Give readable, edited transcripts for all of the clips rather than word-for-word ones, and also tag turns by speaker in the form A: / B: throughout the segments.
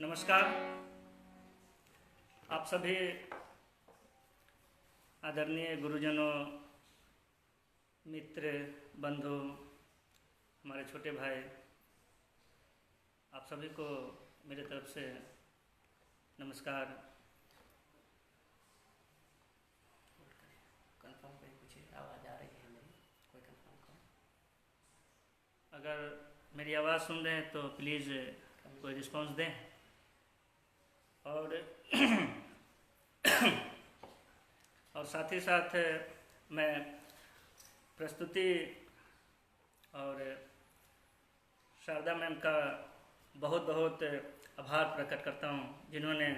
A: नमस्कार। आप सभी आदरणीय गुरुजनों, मित्र, बंधु, हमारे छोटे भाई, आप सभी को मेरे तरफ से नमस्कार।
B: कंफर्म करें, कुछ आवाज़ आ रही है मेरी, कोई कंफर्म करो।
A: अगर मेरी आवाज़ सुन रहे हैं तो प्लीज़ कोई रिस्पांस दें। और और साथ ही साथ मैं प्रस्तुति और शारदा मैम का बहुत बहुत आभार प्रकट करता हूँ, जिन्होंने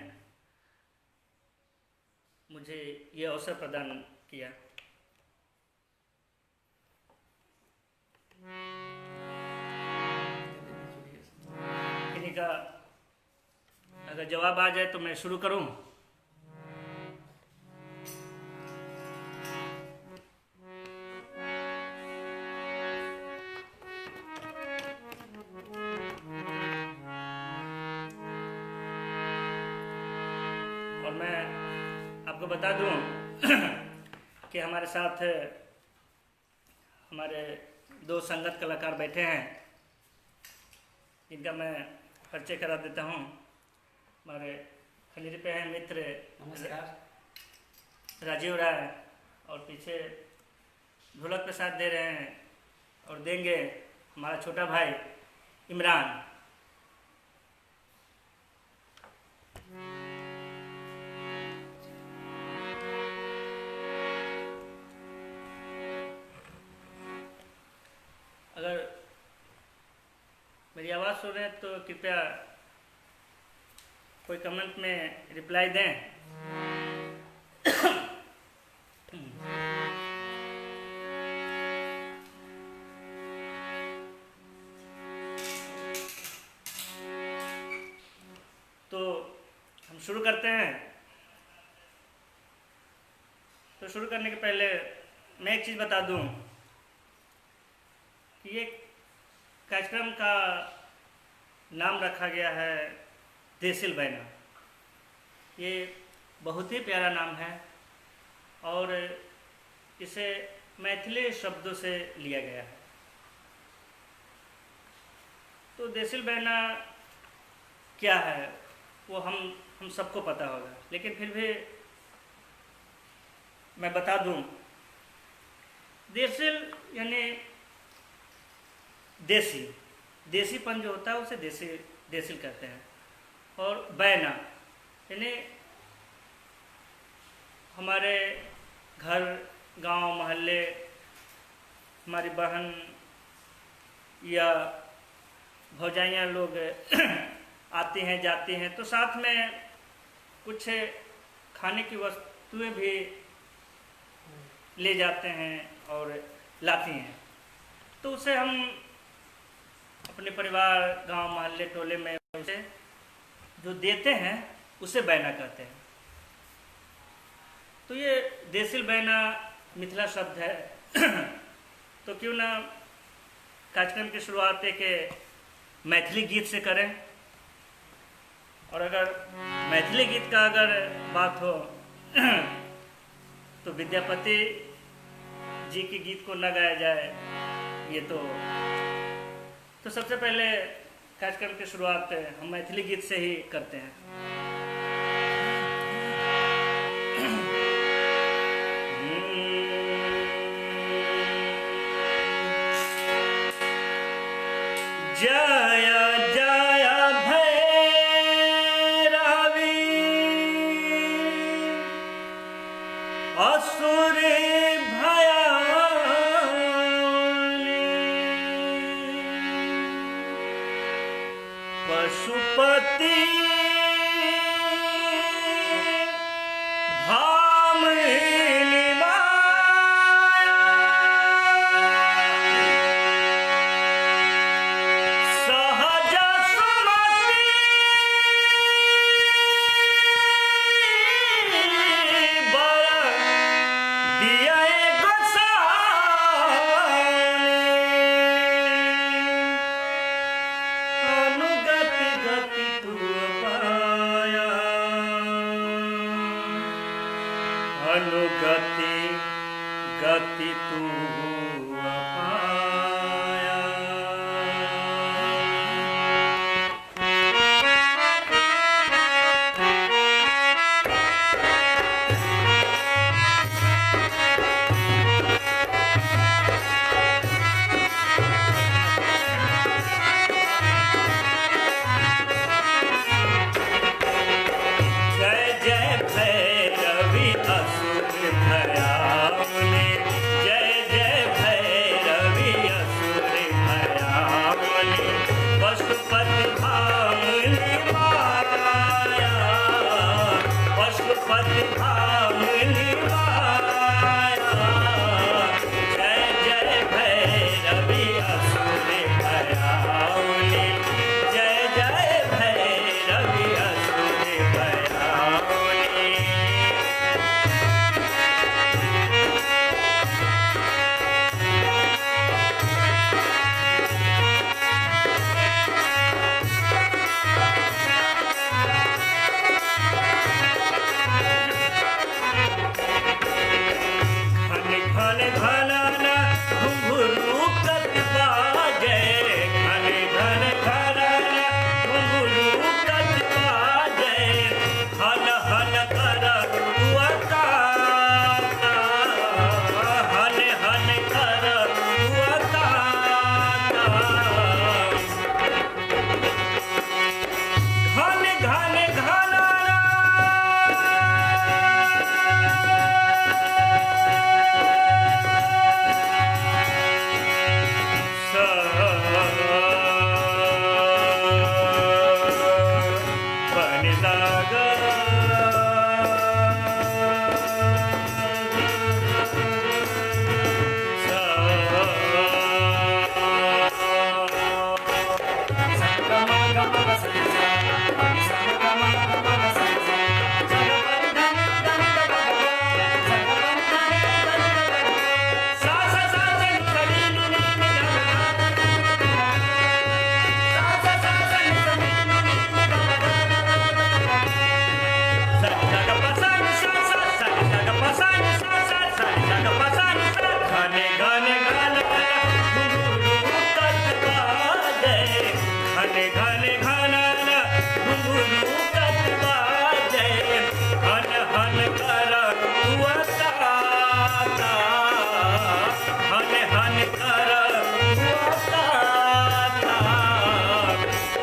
A: मुझे ये अवसर प्रदान किया। इन्हीं का अगर जवाब आ जाए तो मैं शुरू करूं। और मैं आपको बता दूं कि हमारे साथ हमारे दो संगत कलाकार बैठे हैं, जिनका मैं परिचय करा देता हूं। हमारे खंडीरी पे हैं मित्र
B: नमस्कार
A: राजीव राय, और पीछे ढोलक पे साथ दे रहे हैं और देंगे हमारा छोटा भाई इमरान। अगर मेरी आवाज़ सुन रहे हैं तो कृपया कोई कमेंट में रिप्लाई दें। तो हम शुरू करते हैं। तो शुरू करने के पहले मैं एक चीज़ बता दूं कि ये कार्यक्रम का नाम रखा गया है देसिल बैना। ये बहुत ही प्यारा नाम है और इसे मैथिली शब्दों से लिया गया है। तो देसिल बैना क्या है वो हम सबको पता होगा, लेकिन फिर भी मैं बता दूं। देसिल यानी देसी, देसीपन जो होता है उसे देसिल कहते हैं। और बैना यानी हमारे घर, गांव, मोहल्ले, हमारी बहन या भौजाइयाँ लोग आती हैं जाती हैं तो साथ में कुछ खाने की वस्तुएं भी ले जाते हैं और लाती हैं। तो उसे हम अपने परिवार, गांव, मोहल्ले, टोले में उसे जो देते हैं उसे बैना कहते हैं। तो ये देसिल बैना मिथिला शब्द है। तो क्यों ना कार्यक्रम की शुरुआत एक मैथिली गीत से करें। और अगर मैथिली गीत का अगर बात हो तो विद्यापति जी के गीत को न गाया जाए ये तो सबसे पहले कार्यक्रम की शुरुआत हम मैथिली गीत से ही करते हैं। जया जया भैरवी असुर पशुपति भामिनी माया, सहज सुमति बर दिया गोसानी, अनुगति गति तू धाम निभाया। जय जय भैरवी असुर भयाउनि, जय जय भैरवी असुर भयाउनि। घन घन घनन घुंघरू कत बाजे, घन घन घनन घुंघरू कत बाजे। हन हन कर हुअता, हन हन कर हुअता। घन घन घनन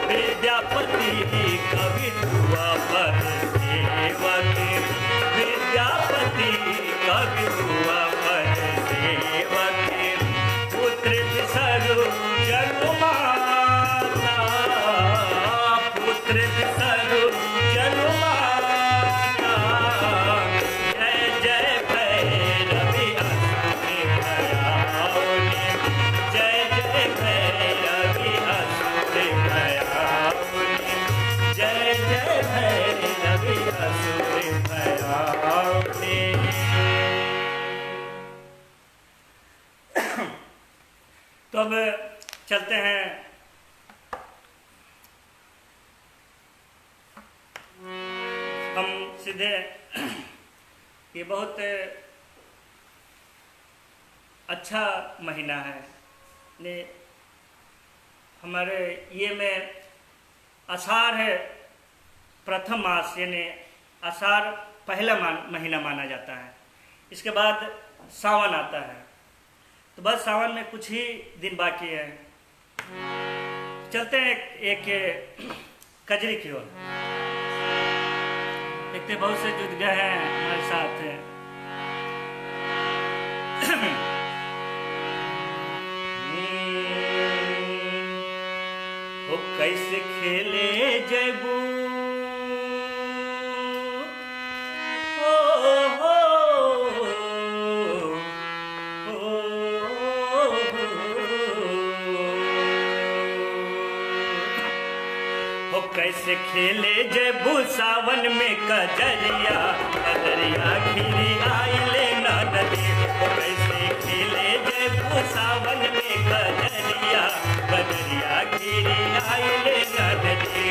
A: विद्यापति कवि हुआ पर सेवक, विद्यापति कवि हुआ पर सेवक। पुत्र विसरु जन्माता, पुत्र विसरु जन्माता। जय जय भैरवी असुर भयाउनि, जय जय भैरवी असुर भयाउनि, जय जय भैरवी असुर भयाउनि। तो अब चलते हैं हम सीधे। ये बहुत अच्छा महीना है ने हमारे ये में आषाढ़ है प्रथम मास, यानी आषाढ़ पहला महीना माना जाता है। इसके बाद सावन आता है, तो बस सावन में कुछ ही दिन बाकी है। चलते हैं एक कजरी की ओर। देखते बहुत से जुट गए हैं हमारे साथ। ओ कैसे खेले जयबू, ओ कैसे खेले जयबू सावन में कजरिया, कजरिया घिरी आइले नदी। कैसे खेले जयबू सावन में कजरिया, कजरिया घिरी आइले नदी।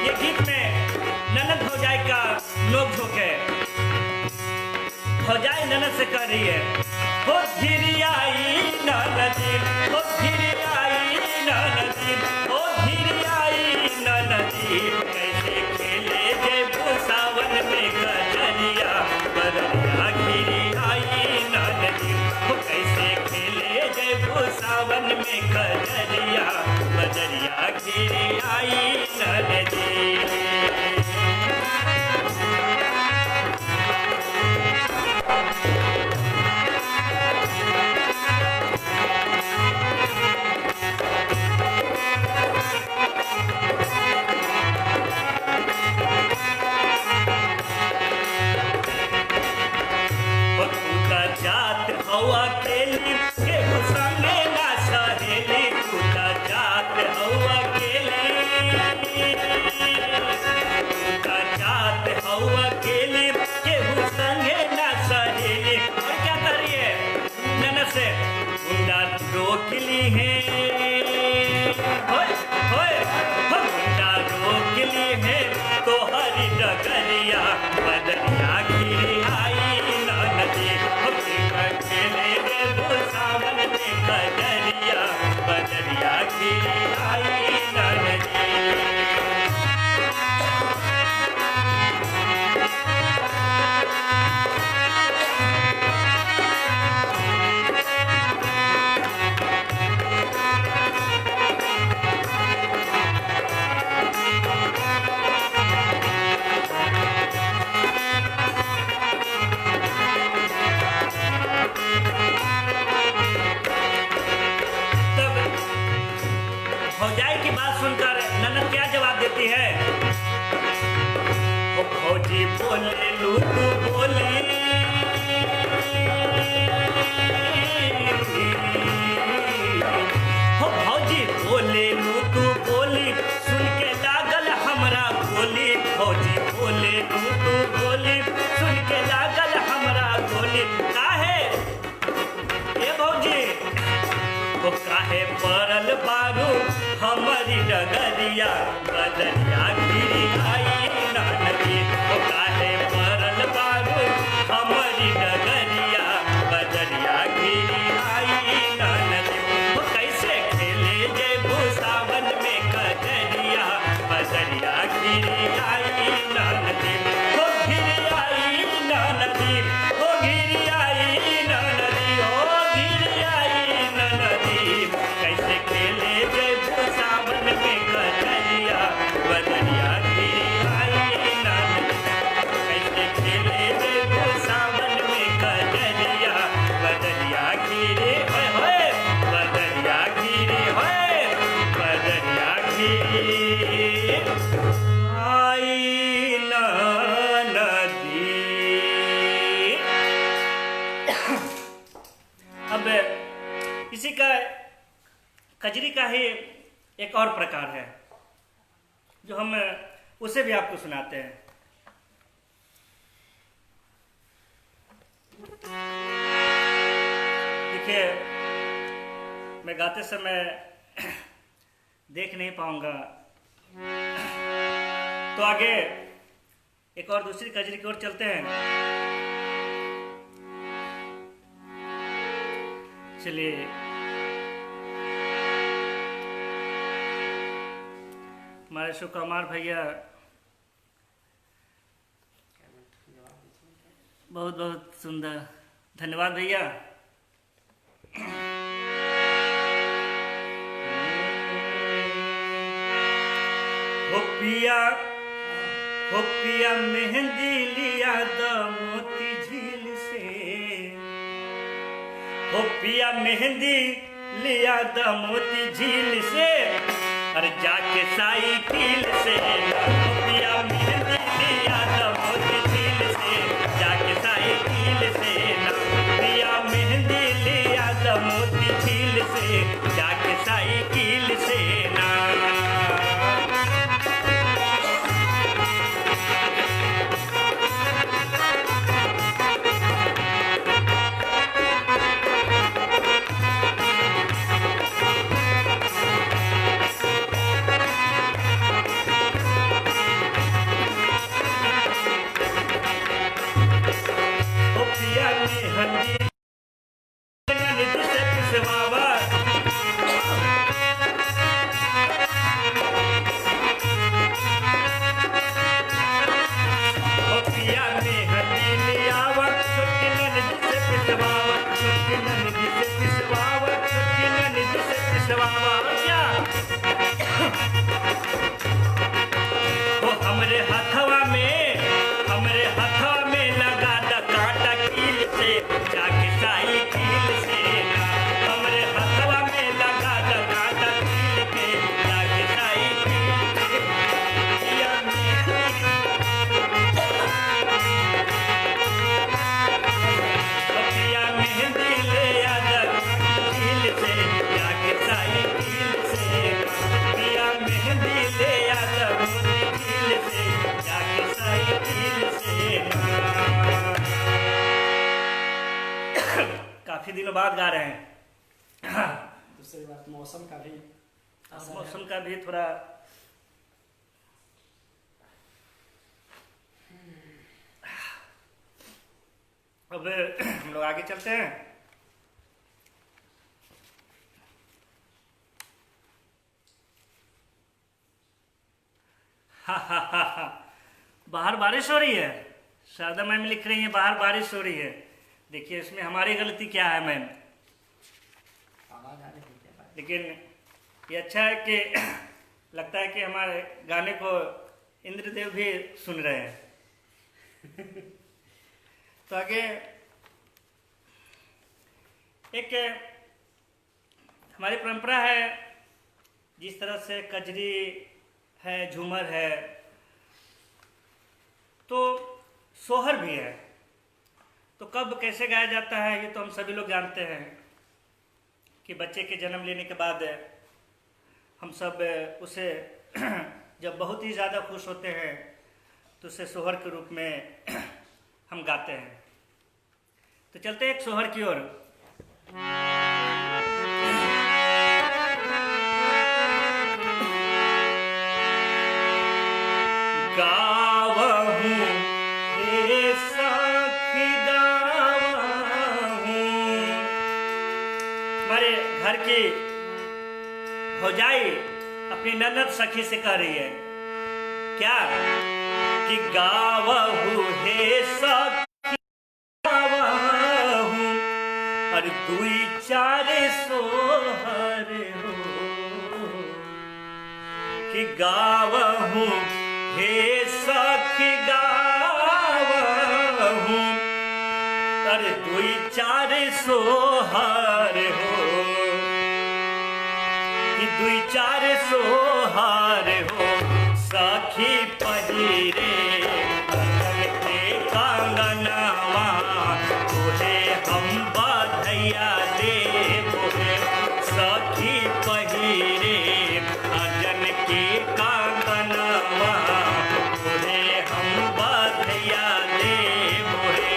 A: ये गीत में ननद भौजाई का नोक झोंक है। भौजाई ननद से कह रही है, हो घिरी आई नदी, हो घिरी आई नदी, हो घिरी आई नदी। कैसे खेले जयबू सावन में कजरिया, कजरिया घिरी आई नदी। हो कैसे खेले जयबू सावन में कजरिया, कजरिया घिरी आई नदी। भौजाई की बात सुनकर ननद क्या जवाब देती है? ओ भौजी बोले लू तू बोली, हो भौजी बोले लू तू बोली, सुन के लागल हमरा गोली। भौजी बोले लू तू बोली, सुन के लागल हमरा गोली। काहे ए भौजी ओ काहे पड़ल बारू हमारी डगरिया, बदरिया गिरी आई नदी। ओ काहे पड़ल बारू हमारी डगरिया, बदरिया गिरी आई नदी। ओ कैसे खेले जेबू सावन में कजरिया, बदरिया गिरी आई नदी। ओ गिरी आई नदी, ओ गिरी आई नदी, ओ गिरी आई नदी। कैसे खेले जेबू सावन में कजरिया, बदरिया गिरी आई नदी। कैसे खेले जेबू सावन में कजरिया, बदरिया गिरी होय होय, बदरिया गिरी होय, बदरिया गिरी आई नदी। अब इसी का कजरी का ही एक और प्रकार है जो हम उसे भी आपको सुनाते हैं। देखिए, मैं गाते समय देख नहीं पाऊंगा, तो आगे एक और दूसरी कजरी की ओर चलते हैं। चलिए, हमारे सुकुमार भैया बहुत बहुत सुंदर, धन्यवाद भैया। हो पिया मेहंदी लिया द मोती झील से, हो पिया मेहंदी लिया द मोती झील से, अरे जाके साइकिल से। हो पिया मेहंदी लिया द मोती झील से, जाके साइकिल से। पिया मेहंदी लिया द मोती झील से, जाके साइकिल से ना। काफी दिनों बाद गा रहे हैं।
B: दूसरी बात मौसम का भी
A: मौसम का भी थोड़ा अब हम लोग आगे चलते हैं। बाहर बारिश हो रही है, शारदा मैम लिख रही है बाहर बारिश हो रही है। देखिए इसमें हमारी गलती क्या है मैम,
B: आवाज आ रही है,
A: लेकिन ये अच्छा है कि लगता है कि हमारे गाने को इंद्रदेव भी सुन रहे हैं। तो आगे एक हमारी परंपरा है जिस तरह से कजरी है, झूमर है, तो सोहर भी है। तो कब कैसे गाया जाता है ये तो हम सभी लोग जानते हैं कि बच्चे के जन्म लेने के बाद हम सब उसे जब बहुत ही ज़्यादा खुश होते हैं तो उसे सोहर के रूप में हम गाते हैं। तो चलते हैं एक सोहर की ओर। गावहूँ हे सखी गावहूँ। हमारे घर की भौजाई अपनी ननद सखी से कह रही है क्या कि गावहूँ हे सखी गावहूँ, और दुई चार सोहर हो कि गावहूँ हे सखी गावहूँ, अरे दुई चार सोहर हो कि दुई चार सोहर हो। सखी पहिरे के कंगनवा तोहे हम बधैया देबो रे। सखी पहिरे अजन के कंगनवा तोहे हम बधैया देबो रे।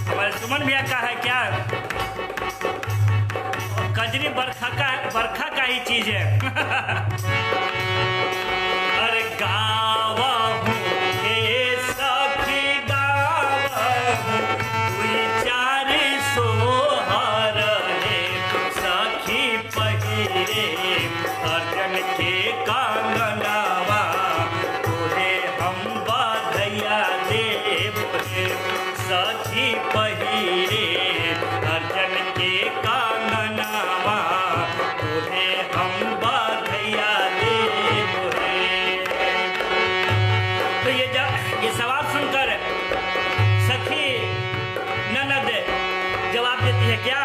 A: हमारे सुमन भैया का है क्या? कजरी बरखा का ही चीज है। अरे गावहूँ हे सखी गावहूँ, दुई चार सोहर हे। सखी पहिरे अर्जन के कंगनवा तोहे हम बधैया देबो रे। सखी पहिरे अर्जन के कंगनवा तोहे हम बधैया देबो रे। तो ये सवाल सुनकर सखी ननद जवाब देती है क्या?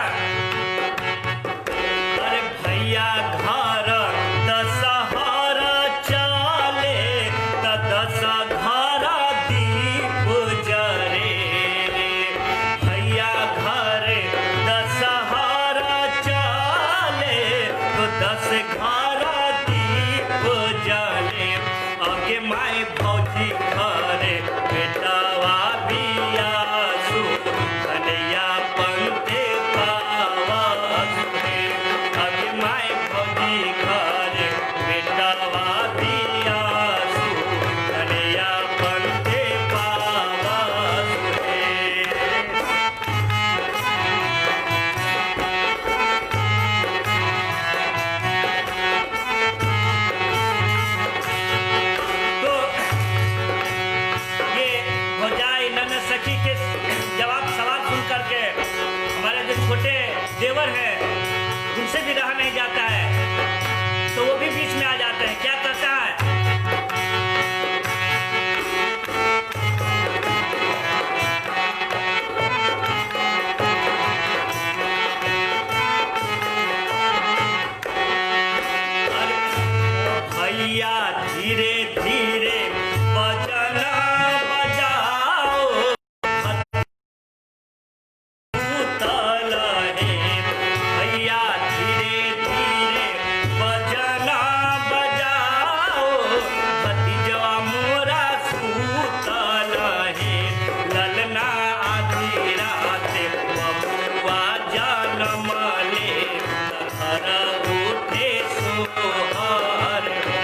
A: अरे भैया घर दशहर चले त दस घर दीप जरे रे। भैया घर दशहर चले तो 10 घर दीप जले। आगे माय भौजी घरे बेटवा बियासु कन्हैया पंते पावस रे। आगे माय भौजी घरे बेटवा बियासु कन्हैया पंते पावस रे। तो ये भौजाई नन्हे सखी के जवाब सवाल सुन करके हमारे जो छोटे देवर हैं उनसे भी रहा नहीं जाता है, तो वो भी बीच में आ जाते हैं। क्या करता है? अरे भैया धीरे धीरे बजना बजाओ उतल है। भैया धीरे धीरे बजना बजाओ भतीजवा मोरा सूतल है। ललना आधी रात बबुआ जनम ले घर उठे सोहर हो।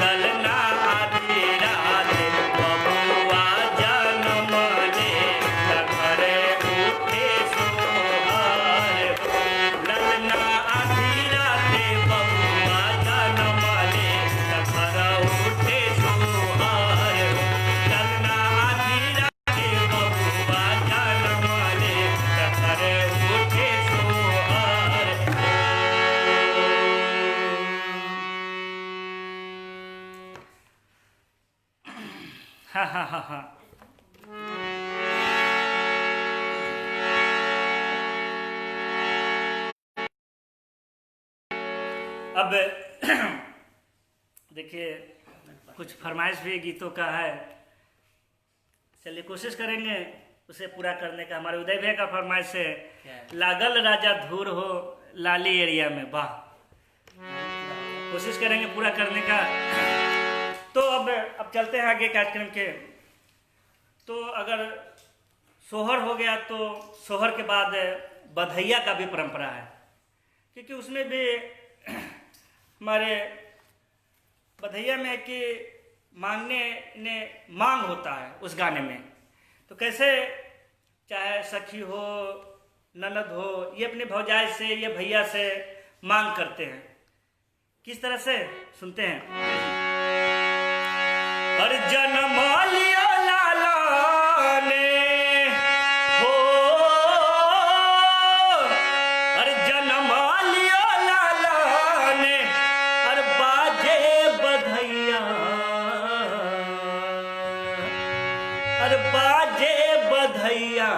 A: ललना आधी रात बबुआ जनम ले घर उठे सोहर हो। ललना आधी रात बबुआ जनम ले घर उठे सोहर हो। ललना आधी रात बबुआ जनम ले घर उठे सोहर हो। हा हा हा हा। अब देखिए कुछ फरमाइश भी गीतों का है, चलिए कोशिश करेंगे उसे पूरा करने का। हमारे उदय भैया का फरमाइश है, लागल राजा धूर हो लाली एरिया में, वाह, कोशिश करेंगे पूरा करने का। तो अब चलते हैं आगे कार्यक्रम के। तो अगर सोहर हो गया तो सोहर के बाद बधैया का भी परंपरा है, क्योंकि उसमें भी हमारे बधैया में कि मांगने ने मांग होता है उस गाने में। तो कैसे, चाहे सखी हो ननद हो, ये अपने भौजाई से ये भैया से मांग करते हैं। किस तरह से सुनते हैं। हर जन्म लिया लाला ने हो, हर जन्म लिया लाला ने, हर बाजे बधैया, हर बाजे बधैया,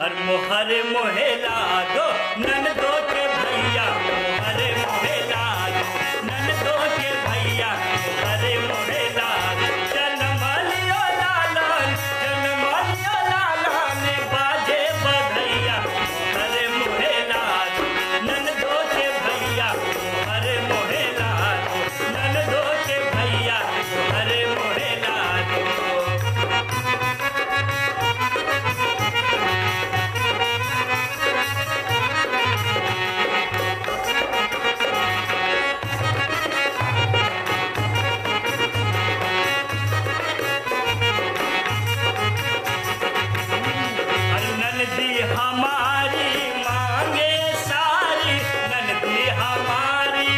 A: हर मोहर मोहेला दो ननदो के भैया, मोहर मोहेला दो ननदो के भैया, मोहर मोहेला दो। जन्म लियो लालन, जन्म लियो लालन, बाजे बधैया, मोहर मोहेला दो ननदो के भैया, मोहर मोहेला दो ननदो के भैया, मोहर मोहेला दो। ननदी हमारी मांगे सारी, ननदी हमारी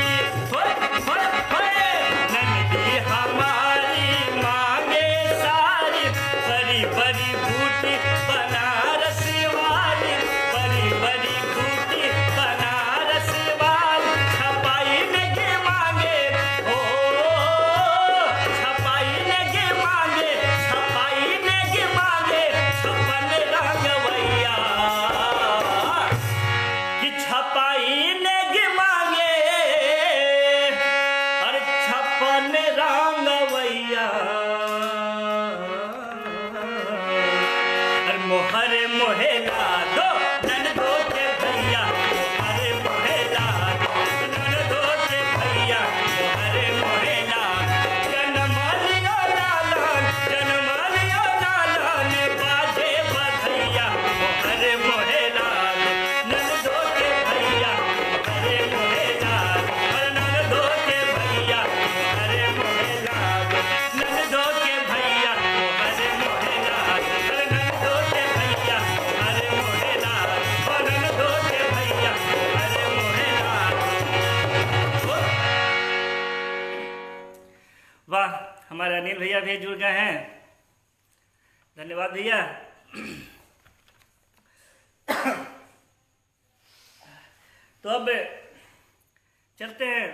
A: होए होए होए, ननदी हमारी मांगे सारी, बड़ी बड़ी बूटी बनारस वाली, बड़ी बड़ी बूटी बनारस वाली, छपाई नगे मांगे हो, छपाई नगे मांगे, छपाई नगे मांगे, छप्पन रंगवैया, कि छपाई नगे मांगे, अरे छप्पन रंगवैया, अरे मोहर मोहेला दो ननदो के भैया, मोहर मोहेला दो ननदो के भैया, मोहर मोहेला। जन्म लियो लालन, जन्म लियो लालन, बाजे बधैया, मोहर मोहेला दो ननदो के भैया, मोहर मोहेला दो, अरे ननदो के भैया, मोहर मोहेला दो ननदो के भैया, मोहर मोहेला दो, अरे ननदो के भैया, मोहर मोहेला दो, ननदो के भैया, मोहर मोहेला दो। वाह, हमारे अनिल भैया भी जुड़ गए हैं, धन्यवाद भैया। तो अब चलते हैं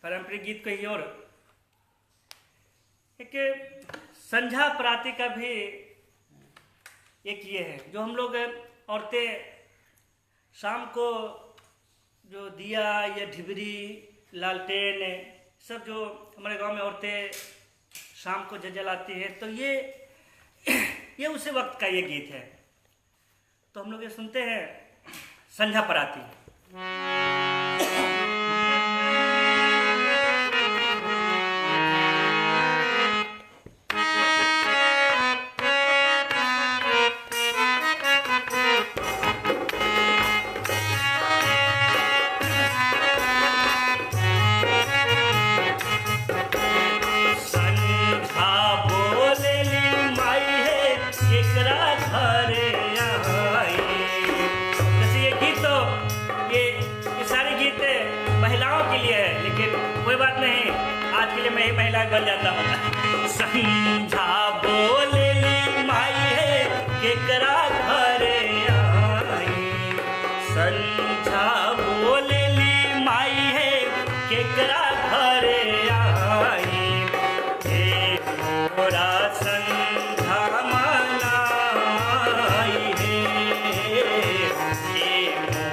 A: पारंपरिक गीत की ओर। एक संझा पराती का भी एक ये है, जो हम लोग औरतें शाम को जो दिया या ढिबरी लालटेन सब जो हमारे गांव में औरतें शाम को जलाती हैं, तो ये उसी वक्त का ये गीत है। तो हम लोग ये सुनते हैं संझा पराती। मैं ही महिला बन जाता हूँ। संझा बोलेली माई है केकरा घरे आई, संझा बोलेली माई है केकरा घरे आई, हे मोरा संझा मनाई है, हे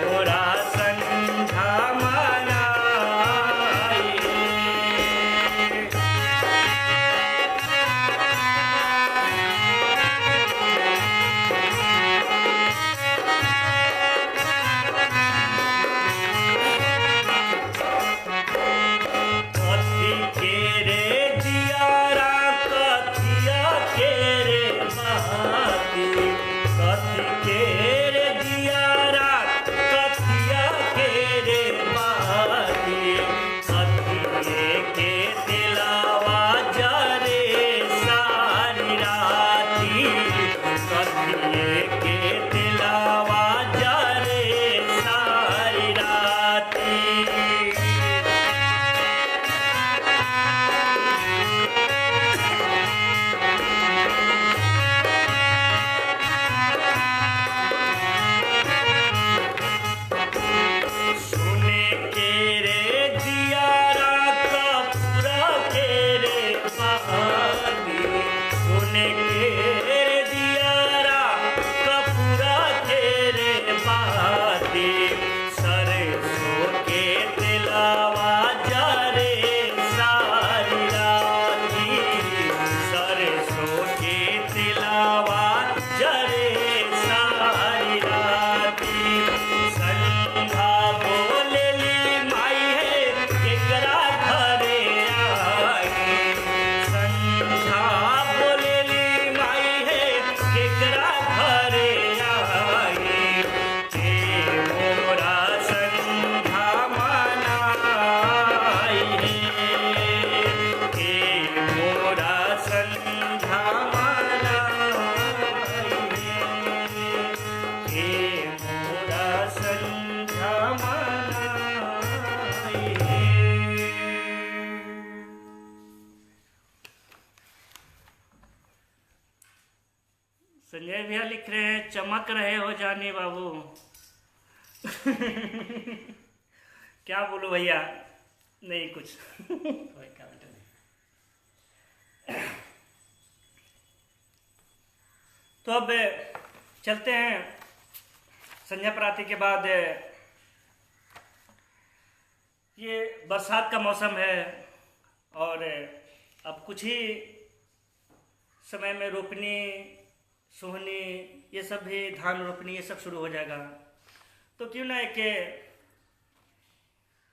A: मोरा संझा संजय भैया लिख रहे हैं चमक रहे हो जानी बाबू। क्या बोलूं भैया, नहीं कुछ।
B: कोई कमेंट नहीं।
A: तो अब चलते हैं। संध्या प्रार्थी के बाद ये बरसात का मौसम है और अब कुछ ही समय में रोपनी, सोहनी, ये सब भी धान रोपनी ये सब शुरू हो जाएगा। तो क्यों ना एक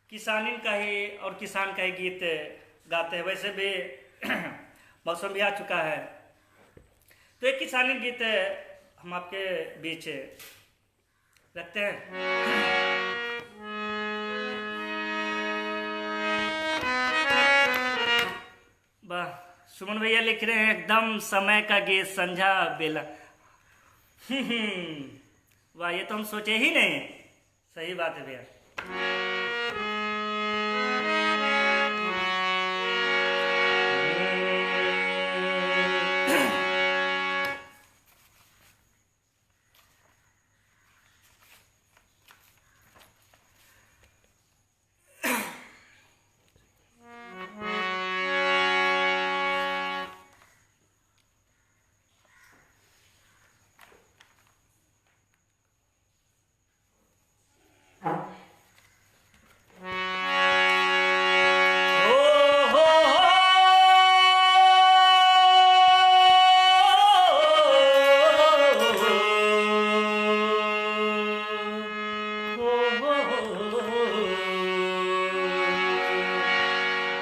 A: किसानिन का ही और किसान का ही गीत गाते हैं। वैसे भी मौसम भी आ चुका है, तो एक किसानिन गीत हम आपके बीच रखते हैं। वाह, सुमन भैया लिख रहे हैं एकदम समय का गीत संझा बेला। वाह, ये तो हम सोचे ही नहीं। सही बात है भैया।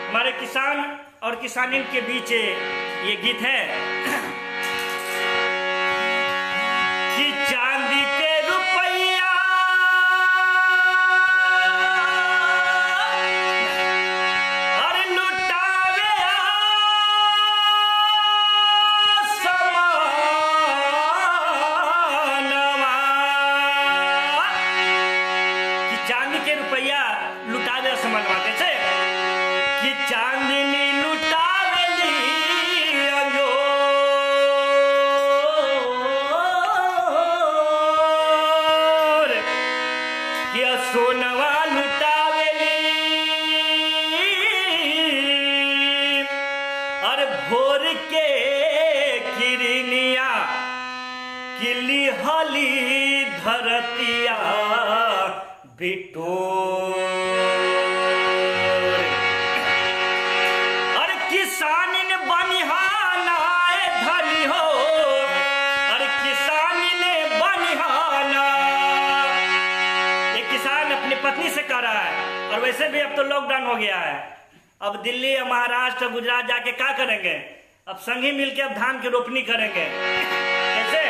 A: हमारे किसान और किसानिन के बीच ये गीत है कि चांदी के रुपया और लुटावे समानवा, कि चांदी के रुपया लुटावे समानवा। कैसे कि चांदनी लुटावेली अंजोर, कि सोनवा लुटावेली और भोर के किरनिया किली हली धरतिया बिटोर। किसानिन बनिहाना धनी हो, अरे किसानिन बनिहाना। एक किसान अपनी पत्नी से कह रहा है, और वैसे भी अब तो लॉकडाउन हो गया है। अब दिल्ली या महाराष्ट्र गुजरात जाके क्या करेंगे? अब संगी मिलके अब धान की रोपनी करेंगे। कैसे?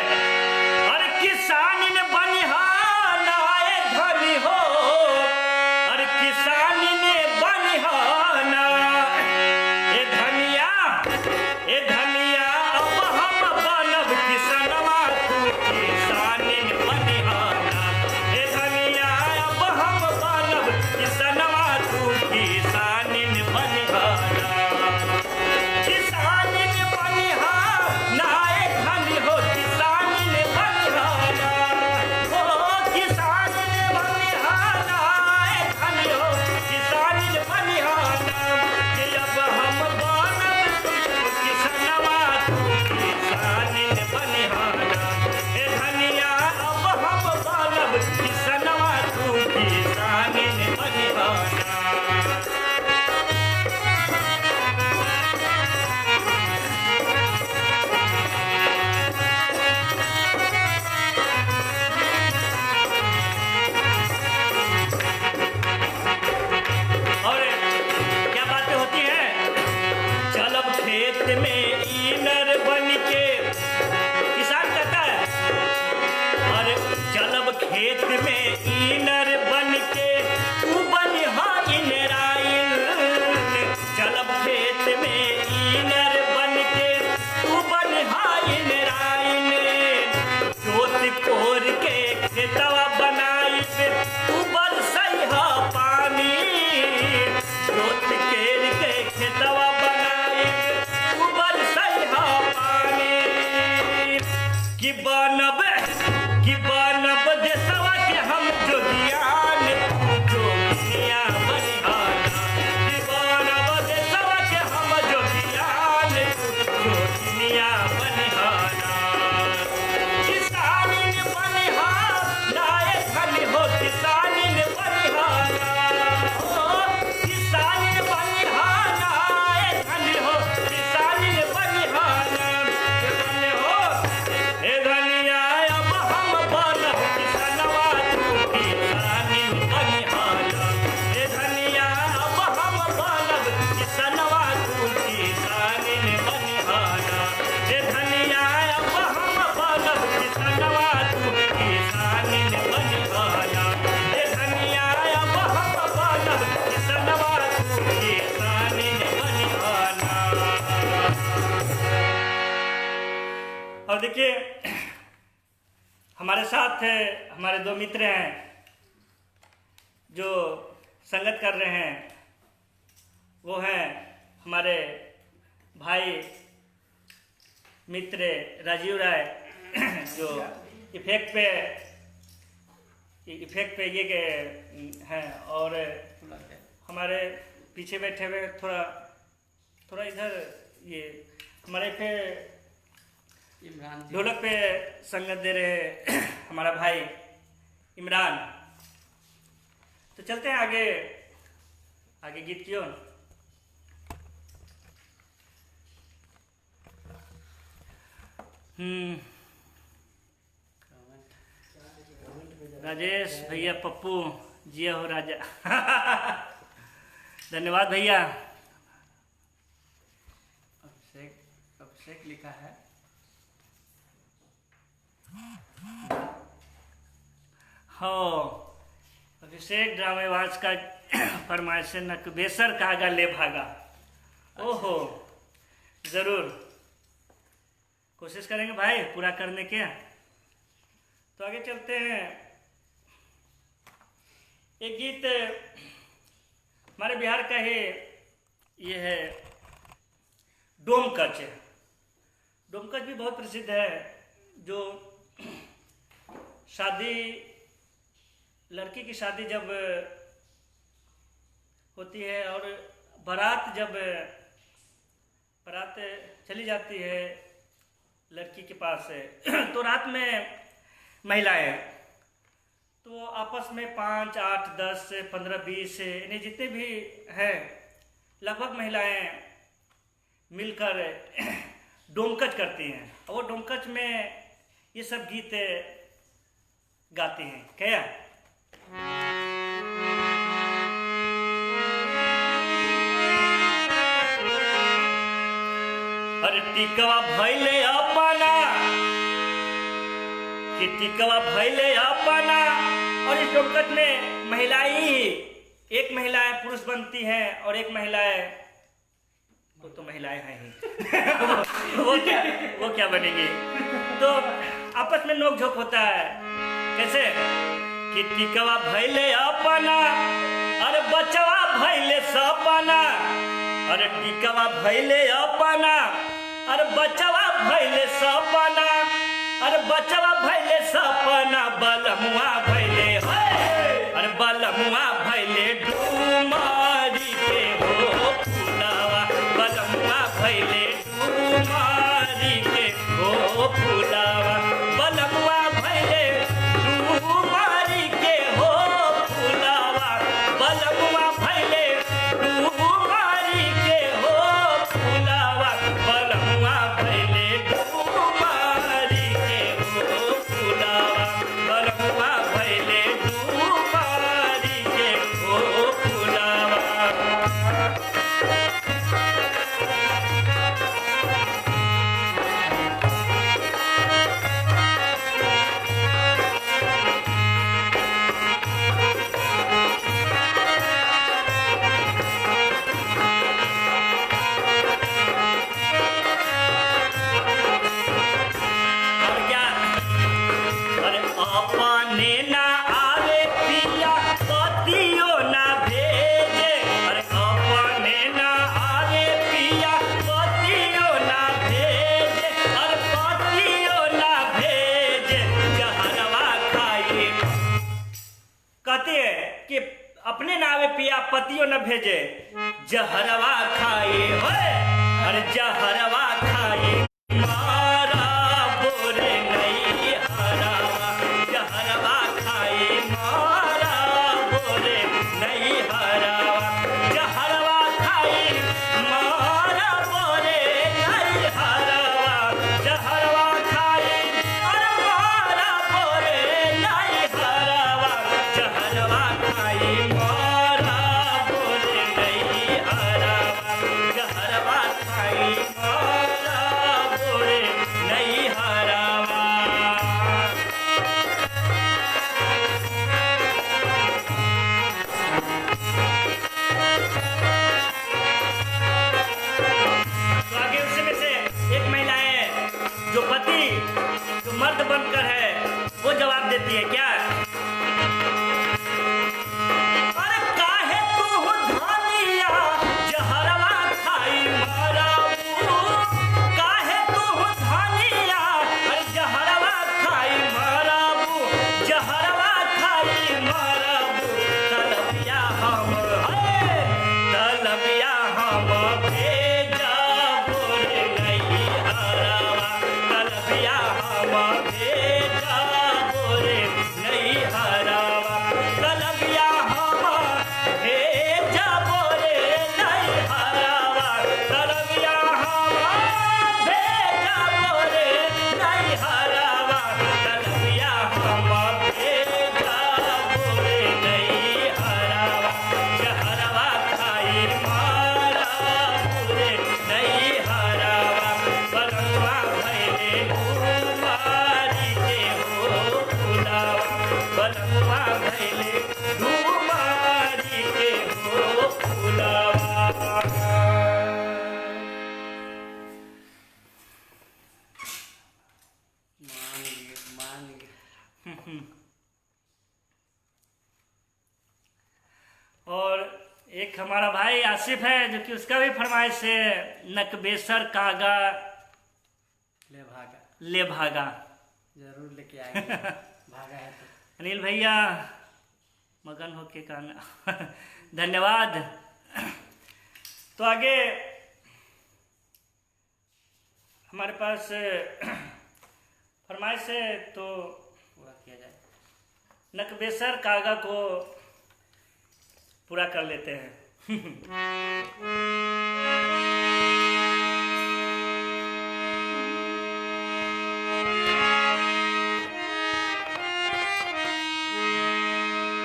A: अरे किसानिन बनिहाना धनी हो, अरे किसानिन बनिहाना। ए धनिया अब हम बनब किसनवा तू किसानिन बनिहाना। ए धनिया अब हम बनब किसनवा तू किसानिन बनिहाना। किसानिन बनिहाना ए धनी हो, किसानिन बनिहाना। ओ किसानिन बनिहाना ए धनी हो, किसानिन बनिहाना। देखिए हमारे साथ हमारे दो मित्र हैं जो संगत कर रहे हैं। वो हैं हमारे भाई मित्र राजीव राय जो इफेक्ट पे ये के हैं, और हमारे पीछे बैठे हुए थोड़ा इधर ये हमारे पे ढोलक पे संगत दे रहे हमारा भाई इमरान। तो चलते हैं आगे गीत की ओर। राजेश भैया पप्पू जिया हो राजा धन्यवाद भैया।
B: अभिषेक लिखा है।
A: हो अभिषेक ड्रामेबाज का फरमाइश से नकबेसर कागा ले भागा। ओहो जरूर कोशिश करेंगे भाई पूरा करने के। तो आगे चलते हैं। एक गीत हमारे बिहार का ही ये है डोमकच। डोमकच भी बहुत प्रसिद्ध है, जो शादी लड़की की शादी जब होती है और बारात चली जाती है लड़की के पास से तो रात में महिलाएं तो आपस में 5, 8, 10, 15, 20 यानी जितने भी हैं लगभग महिलाएं मिलकर डोमकच करती हैं। और वो डोमकच में ये सब गीत गाती हैं। क्या अरे टिकवा भैले अपना कि टिकवा भैले अपना। और इस डोमकच में महिलाएं ही एक महिलाएं पुरुष बनती हैं और एक महिलाएं वो तो महिलाएं हैं ही वो क्या बनेंगी। तो आपस में नोक झोंक होता है। कैसे कि टिकवा भैले अपना अरे बचवा भैले सपना। अरे टिकवा भैले अपना अरे बचवा भैले सपना। अरे बचवा भैले सपना बलमुआ भैले अरे बलमुआ भैले डूमारी के हो फुलावा। बलमुआ भैले डूमारी के हो फुलावा। बलमुआ भैले डूमारी के हो फुलावा। बलमुआ भैले डूमारी के हो फुलावा। बलमुआ भैले डूमारी के हो फुलावा। बलमुआ भैले डूमारी के हो फुलावा। और क्या अरे अपने ना आवे पिया पतियो ना भेजे। अरे अपने ना आवे पिया पतियो ना भेजे। अरे पतियो ना भेजे जहरवा खाई। कहते हैं कि अपने ना आवे पिया पतियो ना भेजे जहरवा खाए। अरे जहरवा खाए मारा बोरे नहीं हरावा। जहरवा खाए मारा बोरे नहीं हरावा। जहरवा खाए मारा बोरे नहीं हरावा। जहरवा खाए अरे मारा बोरे नहीं हरावा। जहरवा खाए मारा बोरे नहीं हरावा। जहरवा खाए एक हमारा भाई आसिफ है जो कि उसका भी फरमाइश है, नकबेसर कागा ले भागा।
B: जरूर लेके आएंगे। भागा है तो।
A: अनिल भैया मगन होके गाना धन्यवाद। तो आगे हमारे पास फरमाइश है तो
B: पूरा किया जाए।
A: नकबेसर कागा को पूरा कर लेते हैं।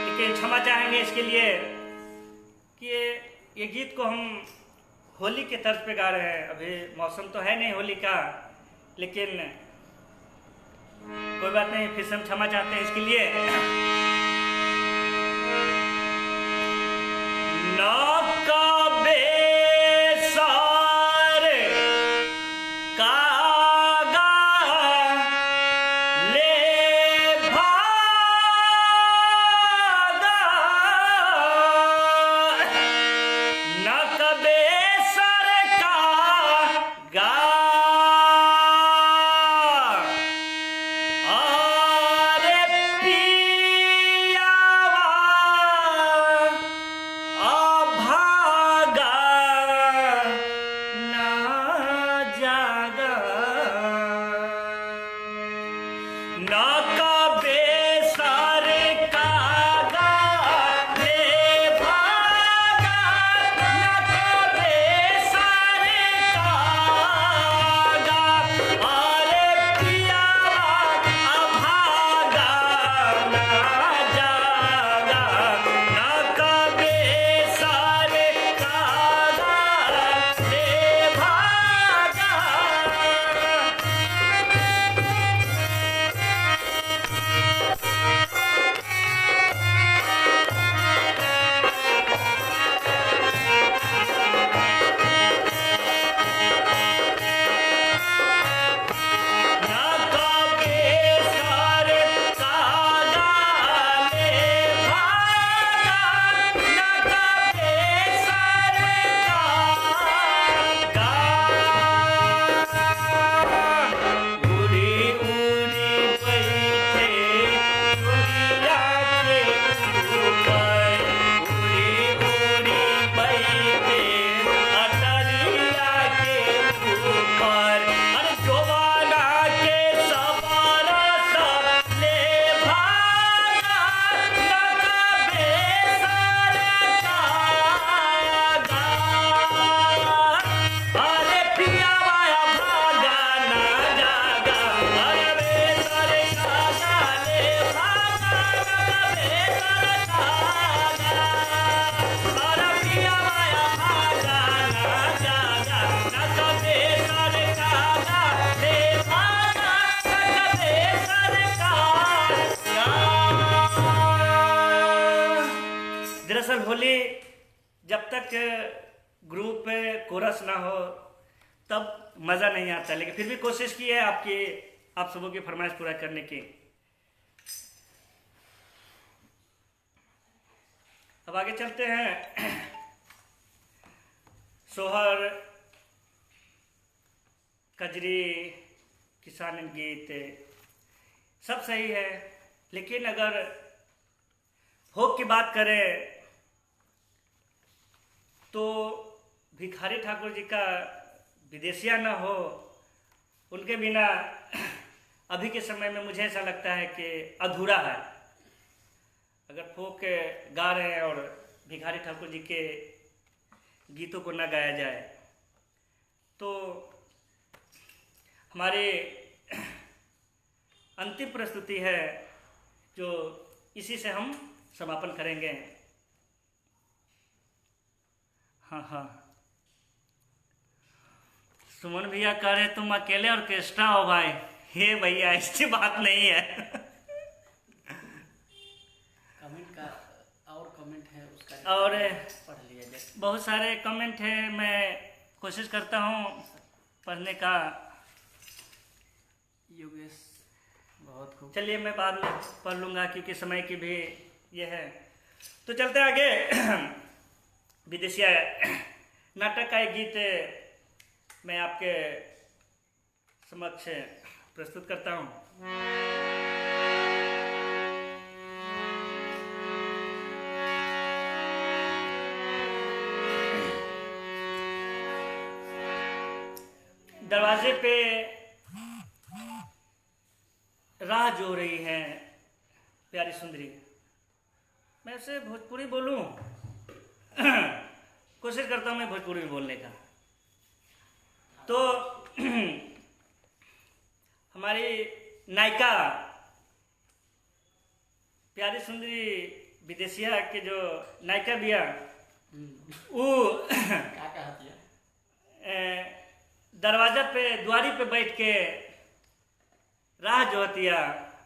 A: लेकिन क्षमा चाहेंगे इसके लिए कि ये गीत को हम होली के तर्ज पे गा रहे हैं। अभी मौसम तो है नहीं होली का, लेकिन कोई बात नहीं, फिर से हम क्षमा चाहते हैं इसके लिए। दरअसल होली जब तक ग्रुप कोरस ना हो तब मज़ा नहीं आता, लेकिन फिर भी कोशिश की है आप सबों की फरमाइश पूरा करने की। अब आगे चलते हैं। सोहर, कजरी, किसान गीत सब सही है, लेकिन अगर फोक की बात करें तो भिखारी ठाकुर जी का विदेशिया न हो, उनके बिना अभी के समय में मुझे ऐसा लगता है कि अधूरा है। अगर फोक गा रहे हैं और भिखारी ठाकुर जी के गीतों को न गाया जाए तो हमारी अंतिम प्रस्तुति है जो इसी से हम समापन करेंगे। हाँ, सुमन भैया कह रहे तुम अकेले ऑर्केस्ट्रा हो भाई। हे भैया ऐसी बात नहीं है।
B: कमेंट का और कमेंट है उसका
A: और
B: पढ़ लिया जाए।
A: बहुत सारे कमेंट हैं, मैं कोशिश करता हूँ पढ़ने का।
B: योगेश बहुत खूब।
A: चलिए मैं बाद में पढ़ लूँगा क्योंकि समय की भी ये है। तो चलते आगे। विदेशिया नाटक का एक गीत मैं आपके समक्ष प्रस्तुत करता हूँ। दरवाजे पे राह जो रही हैं प्यारी सुंदरी। मैं उसे भोजपुरी बोलूं कोशिश करता हूं मैं भोजपुरी में बोलने का। तो हमारी नायिका प्यारी सुंदरी विदेशिया के जो नायिका बिया वो
B: क्या कहती है?
A: दरवाजा पे द्वारी पे बैठ के राह जो हतिया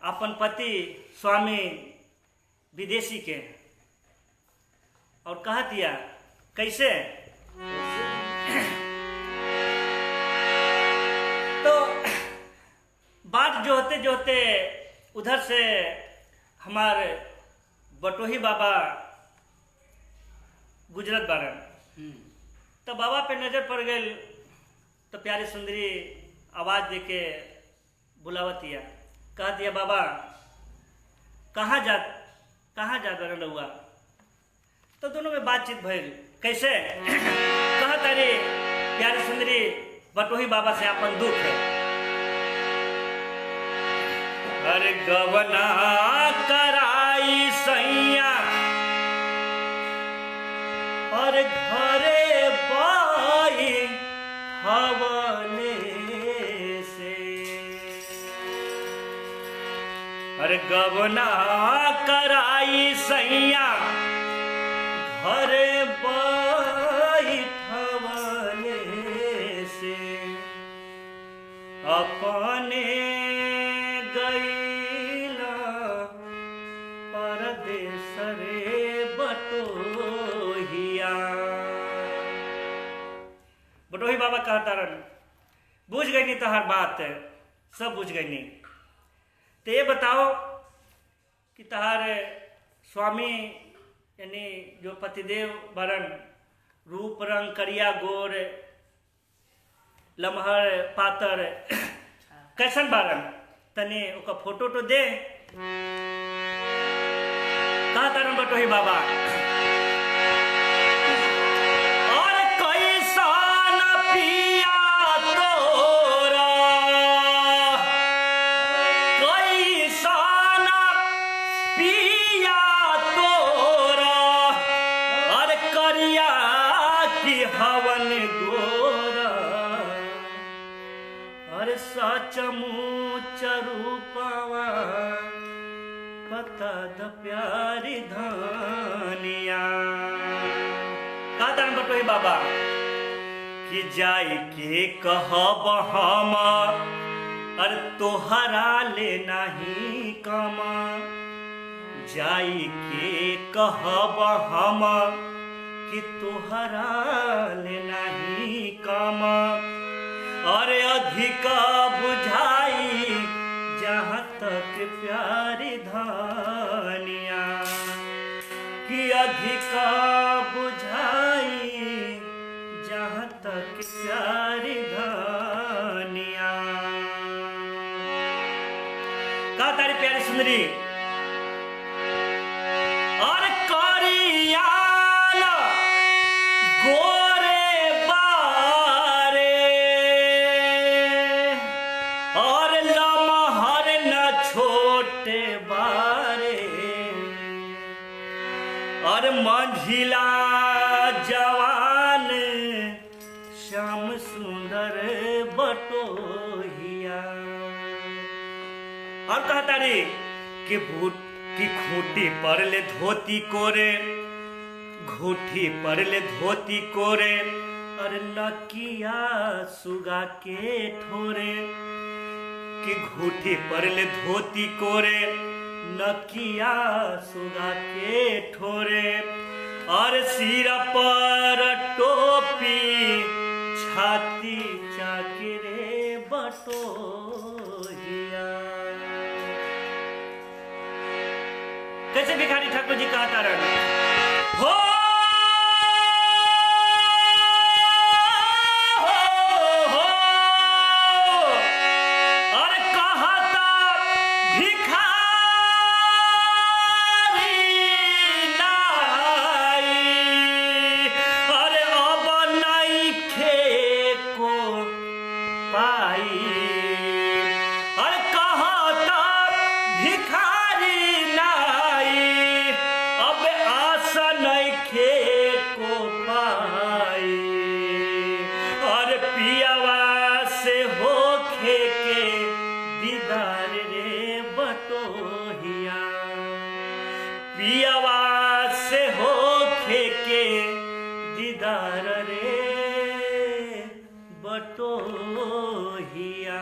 A: अपन पति स्वामी विदेशी के, और कहतिया कैसे तो बात जो होते उधर से हमारे बटोही बाबा गुजरत बारन। तो बाबा पे नजर पड़ गई तो प्यारी सुंदरी आवाज देके बुलावतिया, कहतिया बाबा कहाँ जा कर रहुआ। तो दोनों में बातचीत भइल। कैसे कहत अरे प्यारी सुंदरी बटोही बाबा से अपन दुख है। अरे गवना कराई सैया और घरे बाई हवले से। अरे गवना कराई सैया घरे बाई हवले से। अपने गईला परदेस रे बटोहिया। बटोही बाबा कहता रन बुझ गई नहीं तो हर बात सब बुझ गई नहीं। तो ये बताओ कि तहारे स्वामी यानी जो पतिदेव बरन रूप रंग करिया गोर लम्हर पातर कैसन बारन, तने ओका फोटो तो दे। कहा तारन बटोही बाबा और कैसन पिया तोरा, कैसन पिया तोरा और करिया की हवन गोरा। और सचमुच रूपवा पता द प्यारी धनिया। कहता बटोही बाबा कि जाई के कहब हम अरे तोहरा ले नहीं कम। जाई के कहब हम कि तोहरा ले नहीं कम। अरे अधिका बुझाई जहाँ तक प्यारी धनिया कि अधिका बुझाई जहाँ तक प्यारी धनिया। कहा तारी प्यारी सुंदरी और करियाना गोरे बारे और लमहर न छोटे बारे। और मंझिला जवान श्याम सुंदर बटोहिया। और कहता रे कि भूत की खूटी पर ले धोती कोरे, घूठी पर ले धोती कोरे। और नकिया सुगा के ठोरे कि घूठी पर ले धोती कोरे, नकिया सुगा के ठोरे। और सिर पर टोपी छाती चाकरे बटोहिया। कैसे भिखारी ठाकुर जी कहता रहे हो पियावा से हो फेंके दीदार रे बटोहिया।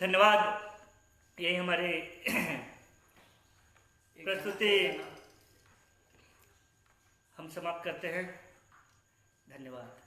A: धन्यवाद। यही हमारे प्रस्तुति हम समाप्त करते हैं। धन्यवाद।